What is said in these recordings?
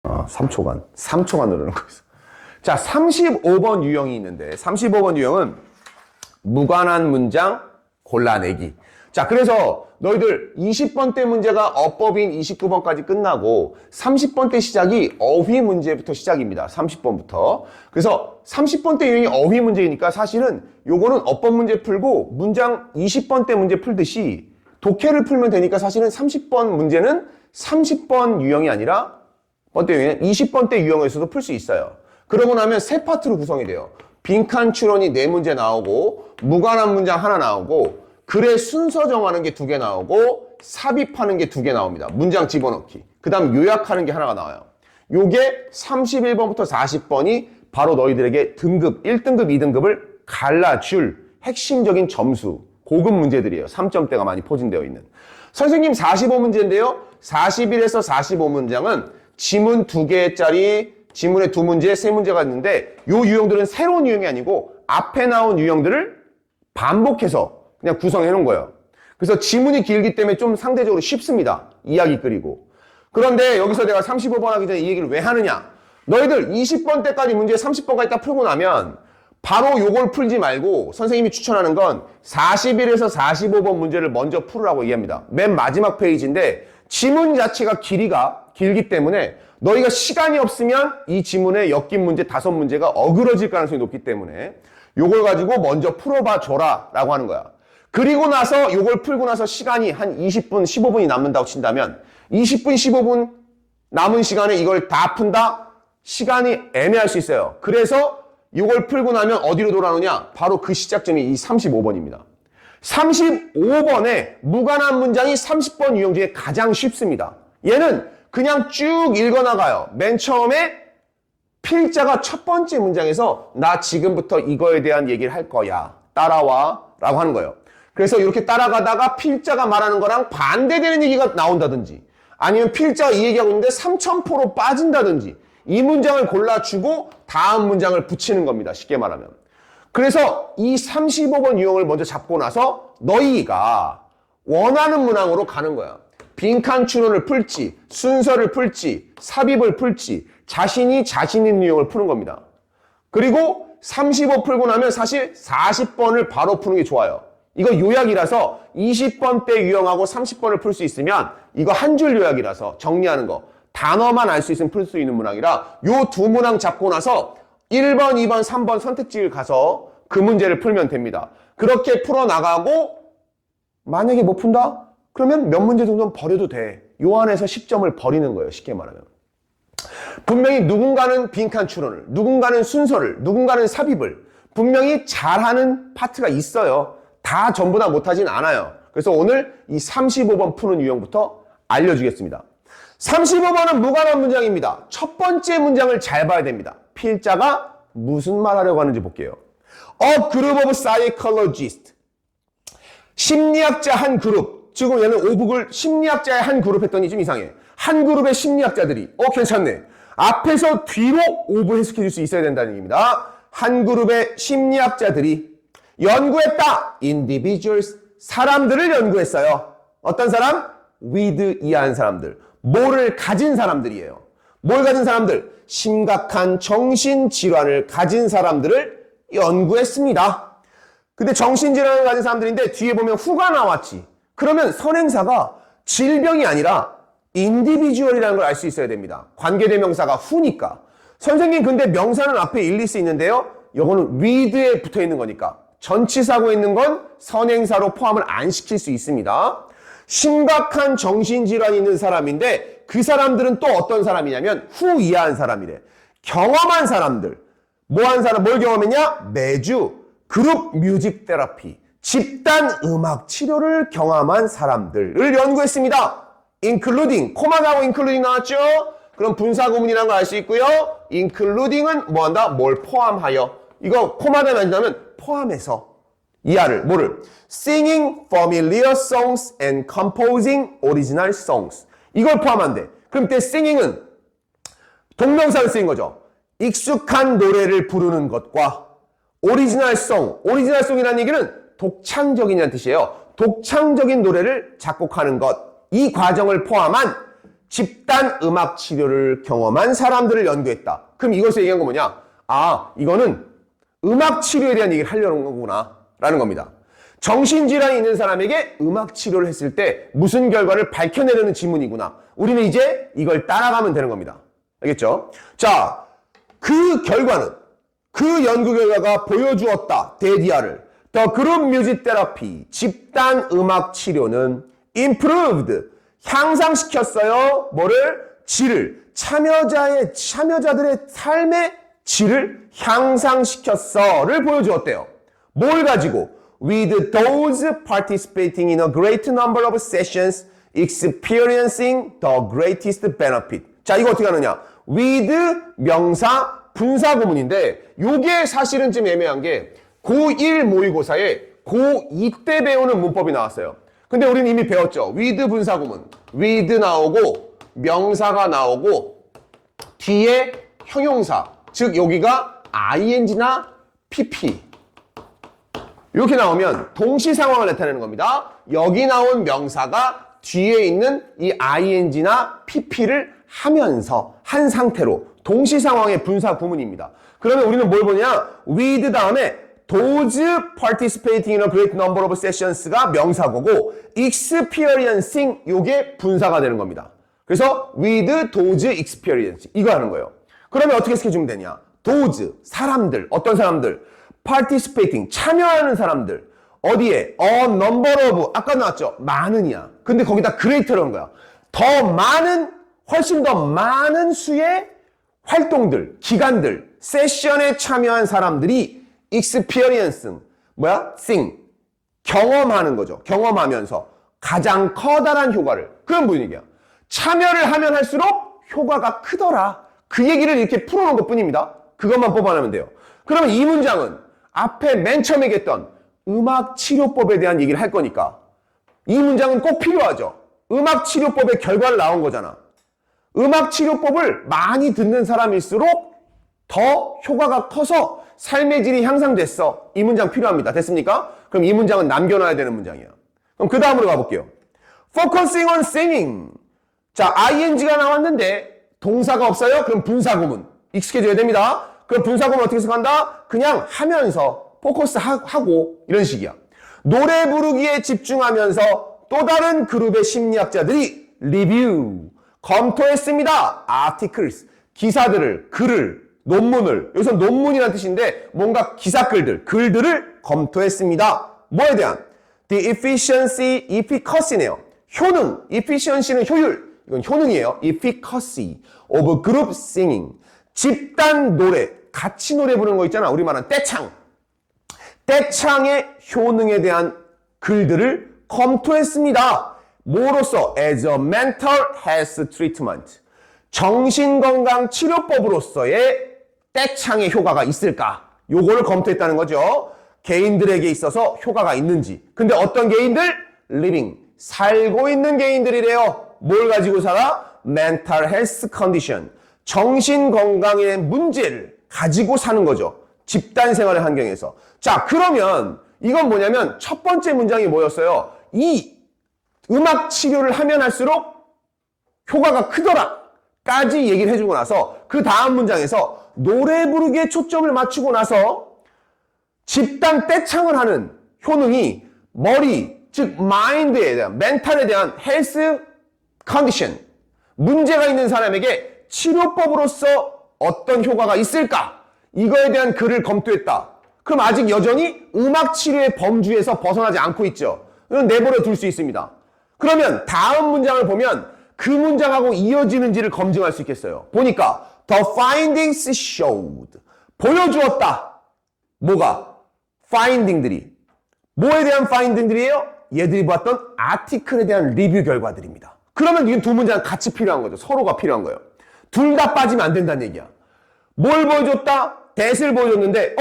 3초간. 3초간 누르는 거 있어. 자, 35번 유형이 있는데, 35번 유형은 무관한 문장 골라내기. 자, 그래서 너희들 20번 때 문제가 어법인 29번까지 끝나고 30번 때 시작이 어휘 문제부터 시작입니다. 30번부터. 그래서 30번 때 유형이 어휘 문제이니까 사실은 요거는 어법 문제 풀고 문장 20번 때 문제 풀듯이 독해를 풀면 되니까 사실은 30번 문제는 30번 유형이 아니라 번때 유형은 20번 때 유형에서도 풀 수 있어요. 그러고 나면 세 파트로 구성이 돼요. 빈칸 추론이 4문제 나오고 무관한 문장 하나 나오고 글의 순서 정하는 게 2개 나오고 삽입하는 게 2개 나옵니다. 문장 집어넣기. 그 다음 요약하는 게 하나가 나와요. 요게 31번부터 40번이 바로 너희들에게 등급 1등급, 2등급을 갈라줄 핵심적인 점수 고급 문제들이에요. 3점대가 많이 포진되어 있는. 선생님 45문제인데요. 41에서 45문장은 지문 2개짜리 지문에 2문제, 3문제가 있는데 요 유형들은 새로운 유형이 아니고 앞에 나온 유형들을 반복해서 그냥 구성해 놓은 거예요. 그래서 지문이 길기 때문에 좀 상대적으로 쉽습니다. 이야기 끓이고. 그런데 여기서 내가 35번 하기 전에 이 얘기를 왜 하느냐? 너희들 20번 때까지 문제 30번까지 딱 풀고 나면 바로 요걸 풀지 말고 선생님이 추천하는 건 41에서 45번 문제를 먼저 풀으라고 얘기합니다. 맨 마지막 페이지인데 지문 자체가 길기 때문에 너희가 시간이 없으면 이 지문에 엮인 문제 5문제가 어그러질 가능성이 높기 때문에 요걸 가지고 먼저 풀어봐 줘라 라고 하는 거야. 그리고 나서 요걸 풀고 나서 시간이 한 20분, 15분이 남는다고 친다면 20분, 15분 남은 시간에 이걸 다 푼다? 시간이 애매할 수 있어요. 그래서 이걸 풀고 나면 어디로 돌아오느냐? 바로 그 시작점이 이 35번입니다. 35번에 무관한 문장이 30번 유형 중에 가장 쉽습니다. 얘는 그냥 쭉 읽어나가요. 맨 처음에 필자가 첫 번째 문장에서 나 지금부터 이거에 대한 얘기를 할 거야. 따라와. 라고 하는 거예요. 그래서 이렇게 따라가다가 필자가 말하는 거랑 반대되는 얘기가 나온다든지 아니면 필자가 이 얘기하고 있는데 3,000%로 빠진다든지 이 문장을 골라주고 다음 문장을 붙이는 겁니다. 쉽게 말하면. 그래서 이 35번 유형을 먼저 잡고 나서 너희가 원하는 문항으로 가는 거야. 빈칸 추론을 풀지, 순서를 풀지, 삽입을 풀지, 자신이 자신 있는 유형을 푸는 겁니다. 그리고 35 풀고 나면 사실 40번을 바로 푸는 게 좋아요. 이거 요약이라서 20번 때 유형하고 30번을 풀 수 있으면 이거 한 줄 요약이라서 정리하는 거 단어만 알 수 있으면 풀 수 있는 문항이라 요 두 문항 잡고 나서 1번, 2번, 3번 선택지를 가서 그 문제를 풀면 됩니다. 그렇게 풀어나가고 만약에 못 푼다? 그러면 몇 문제 정도는 버려도 돼. 요 안에서 10점을 버리는 거예요. 쉽게 말하면. 분명히 누군가는 빈칸 추론을, 누군가는 순서를, 누군가는 삽입을 분명히 잘하는 파트가 있어요. 다 전부 다 못하진 않아요. 그래서 오늘 이 35번 푸는 유형부터 알려주겠습니다. 35번은 무관한 문장입니다. 첫 번째 문장을 잘 봐야 됩니다. 필자가 무슨 말 하려고 하는지 볼게요. A group of psychologists. 심리학자 한 그룹. 지금 얘는 오북을 심리학자의 한 그룹 했더니 좀 이상해. 한 그룹의 심리학자들이 괜찮네. 앞에서 뒤로 오브 해석해 줄 수 있어야 된다는 얘기입니다. 한 그룹의 심리학자들이 연구했다. individuals. 사람들을 연구했어요. 어떤 사람? with 이한 사람들. 뭐를 가진 사람들이에요. 뭘 가진 사람들? 심각한 정신질환을 가진 사람들을 연구했습니다. 근데 정신질환을 가진 사람들인데 뒤에 보면 후가 나왔지. 그러면 선행사가 질병이 아니라 individual이라는 걸 알 수 있어야 됩니다. 관계대명사가 후니까. 선생님 근데 명사는 앞에 일리스 있는데요. 이거는 with에 붙어 있는 거니까. 전치사고 있는 건 선행사로 포함을 안 시킬 수 있습니다. 심각한 정신질환이 있는 사람인데 그 사람들은 또 어떤 사람이냐면 후이해한 사람이래. 경험한 사람들. 뭘 경험했냐? 매주 그룹 뮤직 테라피, 집단 음악 치료를 경험한 사람들을 연구했습니다. including, 코마하고 including 나왔죠? 그럼 분사구문이라는 걸 알 수 있고요. including은 뭐한다? 뭘 포함하여. 이거 코마를 만든다면 포함해서. 이하를 뭐를? singing familiar songs and composing original songs. 이걸 포함한대. 그럼 때 singing은 동명사를 쓰인 거죠. 익숙한 노래를 부르는 것과 오리지널 송. 오리지널 송이라는 얘기는 독창적인이라는 뜻이에요. 독창적인 노래를 작곡하는 것. 이 과정을 포함한 집단 음악 치료를 경험한 사람들을 연구했다. 그럼 이것을 얘기한 건 뭐냐? 아, 이거는 음악 치료에 대한 얘기를 하려는 거구나 라는 겁니다. 정신질환이 있는 사람에게 음악 치료를 했을 때 무슨 결과를 밝혀내려는 지문이구나. 우리는 이제 이걸 따라가면 되는 겁니다. 알겠죠? 자, 그 결과는, 그 연구 결과가 보여주었다. 데디아를. The Group Music Therapy, 집단 음악 치료는 improved, 향상시켰어요. 뭐를? 질을. 참여자들의 삶의 질을 향상시켰어를 보여주었대요. 뭘 가지고? With those participating in a great number of sessions experiencing the greatest benefit. 자, 이거 어떻게 하느냐? With 명사 분사 구문인데 요게 사실은 좀 애매한 게 고1 모의고사에 고2 때 배우는 문법이 나왔어요. 근데 우리는 이미 배웠죠. with 분사 구문. with 나오고 명사가 나오고 뒤에 형용사. 즉 여기가 ing나 pp. 이렇게 나오면 동시 상황을 나타내는 겁니다. 여기 나온 명사가 뒤에 있는 이 ing나 pp를 하면서 한 상태로 동시 상황의 분사 구문입니다. 그러면 우리는 뭘 보냐? with 다음에 those participating in a great number of sessions가 명사고고 experiencing 요게 분사가 되는 겁니다. 그래서 with those experience 이거 하는 거예요. 그러면 어떻게 스케줄하면 되냐? those 사람들 어떤 사람들 participating 참여하는 사람들 어디에? a number of 아까 나왔죠? 많은이야. 근데 거기다 greater라는 거야. 더 많은 훨씬 더 많은 수의 활동들, 기간들, 세션에 참여한 사람들이 experience, sing, 경험하는 거죠. 경험하면서 가장 커다란 효과를. 그건 무슨 얘기야? 참여를 하면 할수록 효과가 크더라. 그 얘기를 이렇게 풀어놓은 것 뿐입니다. 그것만 뽑아내면 돼요. 그러면 이 문장은 앞에 맨 처음에 얘기했던 음악 치료법에 대한 얘기를 할 거니까 이 문장은 꼭 필요하죠. 음악 치료법의 결과를 나온 거잖아. 음악 치료법을 많이 듣는 사람일수록 더 효과가 커서 삶의 질이 향상됐어. 이 문장 필요합니다. 됐습니까? 그럼 이 문장은 남겨놔야 되는 문장이야. 그럼 그 다음으로 가볼게요. Focusing on singing. 자, ing가 나왔는데 동사가 없어요? 그럼 분사구문. 익숙해져야 됩니다. 그럼 분사구문 어떻게 해석한다? 그냥 하면서 포커스 하고 이런 식이야. 노래 부르기에 집중하면서 또 다른 그룹의 심리학자들이 리뷰, 검토했습니다. articles, 기사들을, 글을, 논문을, 여기서 논문이라는 뜻인데 뭔가 기사글들, 글들을 검토했습니다. 뭐에 대한? The efficiency, efficac이네요. 효능, efficiency는 효율, 이건 효능이에요. efficacy of group singing. 집단 노래, 같이 노래 부르는 거 있잖아. 우리 말하는 떼창. 떼창의 효능에 대한 글들을 검토했습니다. 뭐로써? As a mental health treatment. 정신건강 치료법으로서의 떼창의 효과가 있을까? 요거를 검토했다는 거죠. 개인들에게 있어서 효과가 있는지. 근데 어떤 개인들? living. 살고 있는 개인들이래요. 뭘 가지고 살아? mental health condition. 정신건강의 문제를 가지고 사는 거죠. 집단 생활의 환경에서. 자, 그러면 이건 뭐냐면 첫 번째 문장이 뭐였어요? 이 음악 치료를 하면 할수록 효과가 크더라 까지 얘기를 해주고 나서 그 다음 문장에서 노래 부르기에 초점을 맞추고 나서 집단 떼창을 하는 효능이 머리, 즉 마인드에 대한, 멘탈에 대한 헬스 컨디션, 문제가 있는 사람에게 치료법으로서 어떤 효과가 있을까? 이거에 대한 글을 검토했다. 그럼 아직 여전히 음악 치료의 범주에서 벗어나지 않고 있죠. 이건 내버려 둘 수 있습니다. 그러면 다음 문장을 보면 그 문장하고 이어지는지를 검증할 수 있겠어요. 보니까 The findings showed. 보여주었다. 뭐가? finding들이. 뭐에 대한 finding들이에요? 얘들이 봤던 아티클에 대한 리뷰 결과들입니다. 그러면 이 두 문장은 같이 필요한 거죠. 서로가 필요한 거예요. 둘 다 빠지면 안 된다는 얘기야. 뭘 보여줬다? that을 보여줬는데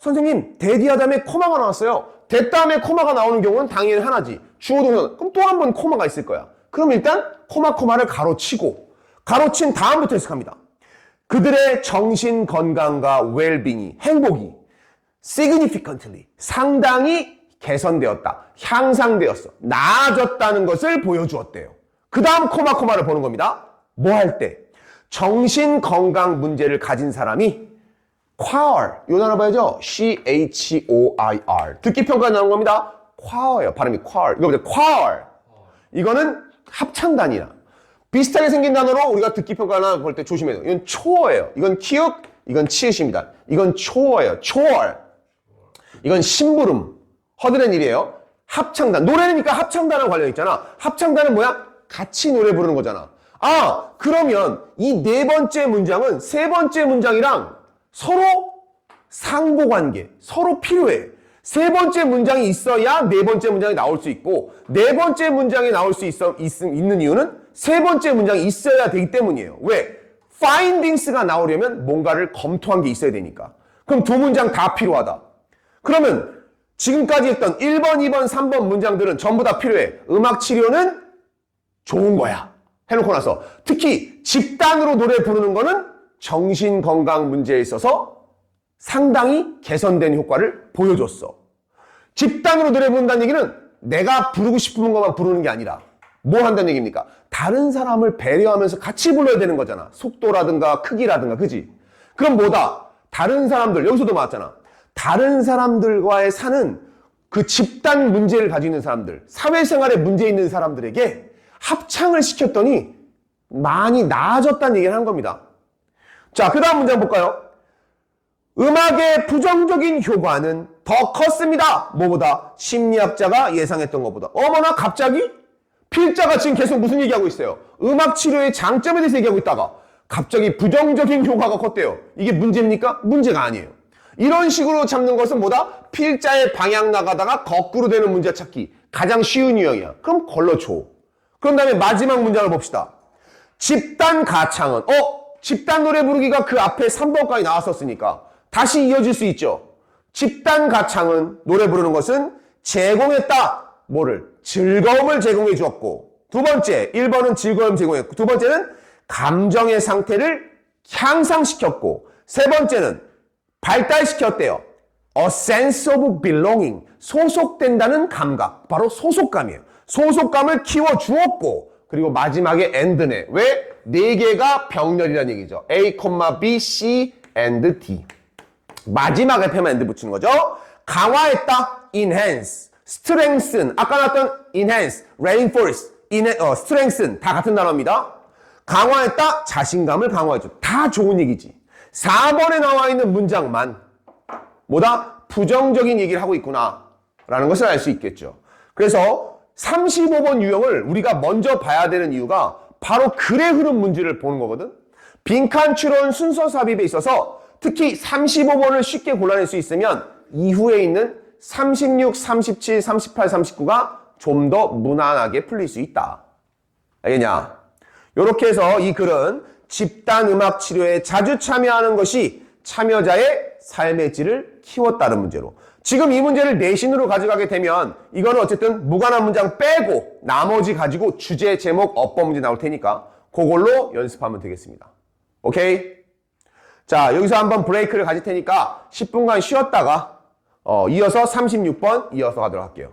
선생님 that 다음에 코마가 나왔어요. that 다음에 코마가 나오는 경우는 당연히 하나지. 주어 동사. 그럼 또 한 번 코마가 있을 거야. 그럼 일단 코마를 가로치고 가로친 다음부터 해석합니다. 그들의 정신 건강과 웰빙이 행복이 significantly 상당히 개선되었다. 향상되었어. 나아졌다는 것을 보여주었대요. 그 다음 코마를 보는 겁니다. 뭐 할 때? 정신건강 문제를 가진 사람이 choir, 요 단어 봐야죠. C-H-O-I-R. 듣기 평가 나오는 겁니다. choir예요. 발음이 choir. 이거 보세요. choir. 이거는 합창단이야. 비슷하게 생긴 단어로 우리가 듣기 평가나 볼 때 조심해야 돼요. 이건 초어예요. 이건 키읔, 이건 치읓입니다. 이건 초어예요. 초어. 이건 심부름, 허드렛 일이에요. 합창단. 노래니까 합창단하고 관련 있잖아. 합창단은 뭐야? 같이 노래 부르는 거잖아. 아, 그러면 이 네 번째 문장은 세 번째 문장이랑 서로 상보관계, 서로 필요해. 세 번째 문장이 있어야 네 번째 문장이 나올 수 있고, 네 번째 문장이 나올 수 있는 이유는 세 번째 문장이 있어야 되기 때문이에요. 왜? findings가 나오려면 뭔가를 검토한 게 있어야 되니까. 그럼 두 문장 다 필요하다. 그러면 지금까지 했던 1번, 2번, 3번 문장들은 전부 다 필요해. 음악 치료는 좋은 거야. 해놓고 나서 특히 집단으로 노래 부르는 거는 정신건강 문제에 있어서 상당히 개선된 효과를 보여줬어. 집단으로 노래 부른다는 얘기는 내가 부르고 싶은 것만 부르는 게 아니라 뭐 한다는 얘기입니까? 다른 사람을 배려하면서 같이 불러야 되는 거잖아. 속도라든가 크기라든가, 그지? 그럼 뭐다? 다른 사람들, 여기서도 나왔잖아. 다른 사람들과의 사는 그 집단 문제를 가지고 있는 사람들, 사회생활에 문제 있는 사람들에게 합창을 시켰더니 많이 나아졌다는 얘기를 하는 겁니다. 자, 그 다음 문장 볼까요? 음악의 부정적인 효과는 더 컸습니다. 뭐보다? 심리학자가 예상했던 것보다. 어머나, 갑자기? 필자가 지금 계속 무슨 얘기하고 있어요? 음악 치료의 장점에 대해서 얘기하고 있다가 갑자기 부정적인 효과가 컸대요. 이게 문제입니까? 문제가 아니에요. 이런 식으로 잡는 것은 뭐다? 필자의 방향 나가다가 거꾸로 되는 문제 찾기. 가장 쉬운 유형이야. 그럼 걸러줘. 그런 다음에 마지막 문장을 봅시다. 집단 가창은, 집단 노래 부르기가 그 앞에 3번까지 나왔었으니까 다시 이어질 수 있죠. 집단 가창은, 노래 부르는 것은 제공했다. 뭐를? 즐거움을 제공해 주었고, 두 번째, 1번은 즐거움 제공했고, 두 번째는 감정의 상태를 향상시켰고, 세 번째는 발달시켰대요. A sense of belonging. 소속된다는 감각. 바로 소속감이에요. 소속감을 키워주었고, 그리고 마지막에 and네. 왜? 네 개가 병렬이라는 얘기죠. A, B, C, and D. 마지막에 펴면 and 붙이는 거죠. 강화했다. enhance. strengthen. 아까 나왔던 enhance, reinforce, strengthen. 다 같은 단어입니다. 강화했다. 자신감을 강화해줘. 다 좋은 얘기지. 4번에 나와 있는 문장만 뭐다? 부정적인 얘기를 하고 있구나 라는 것을 알 수 있겠죠. 그래서 35번 유형을 우리가 먼저 봐야 되는 이유가 바로 글의 흐름 문제를 보는 거거든. 빈칸 추론 순서 삽입에 있어서 특히 35번을 쉽게 골라낼 수 있으면 이후에 있는 36, 37, 38, 39가 좀 더 무난하게 풀릴 수 있다. 알겠냐? 이렇게 해서 이 글은 집단 음악 치료에 자주 참여하는 것이 참여자의 삶의 질을 키웠다는 문제로. 지금 이 문제를 내신으로 가져가게 되면 이거는 어쨌든 무관한 문장 빼고 나머지 가지고 주제, 제목, 어법 문제 나올 테니까 그걸로 연습하면 되겠습니다. 오케이? 자, 여기서 한번 브레이크를 가질 테니까 10분간 쉬었다가 이어서 36번 이어서 가도록 할게요.